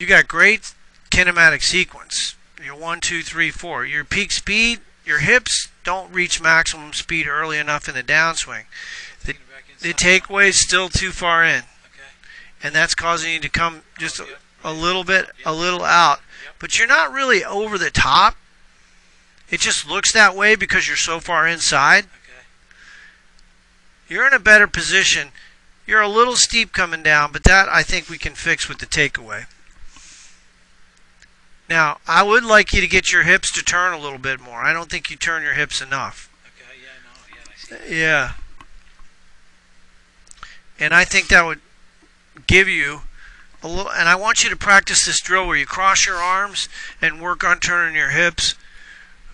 you got great kinematic sequence. Your 1, 2, 3, 4. Your peak speed, your hips don't reach maximum speed early enough in the downswing. The takeaway is still too far in. And that's causing you to come just a little bit, a little out. But you're not really over the top. It just looks that way because you're so far inside. You're in a better position. You're a little steep coming down, but that I think we can fix with the takeaway. Now, I would like you to get your hips to turn a little bit more. I don't think you turn your hips enough. Yeah. And I think that would give you a little, and I want you to practice this drill where you cross your arms and work on turning your hips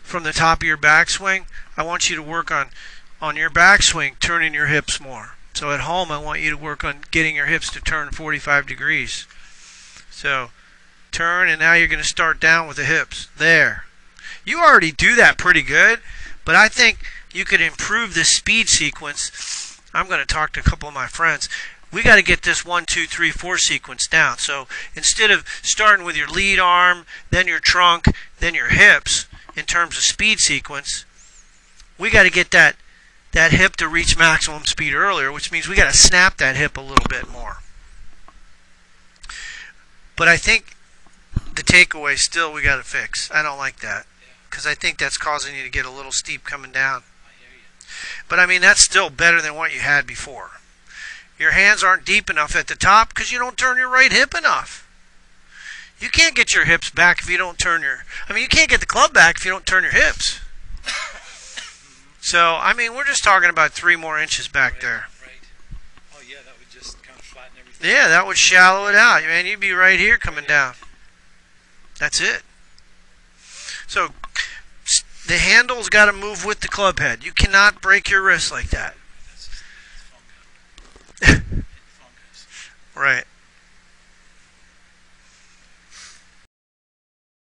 from the top of your backswing. I want you to work on your backswing turning your hips more. So at home I want you to work on getting your hips to turn 45 degrees. So turn, and now you're going to start down with the hips. There. You already do that pretty good, but I think you could improve the speed sequence. I'm going to talk to a couple of my friends. We got to get this 1, 2, 3, 4 sequence down. So instead of starting with your lead arm, then your trunk, then your hips in terms of speed sequence, we got to get that hip to reach maximum speed earlier, which means we got to snap that hip a little bit more. But I think the takeaway still we got to fix. I don't like that because I think that's causing you to get a little steep coming down. But I mean, that's still better than what you had before. Your hands aren't deep enough at the top because you don't turn your right hip enough. You can't get your hips back if you don't turn your... I mean, you can't get the club back if you don't turn your hips. So, I mean, we're just talking about 3 more inches back there. Oh, yeah, that would just kind of flatten everything. Yeah, that would shallow it out. Man, you'd be right here coming down. That's it. So, the handle's got to move with the club head. You cannot break your wrist like that. Right.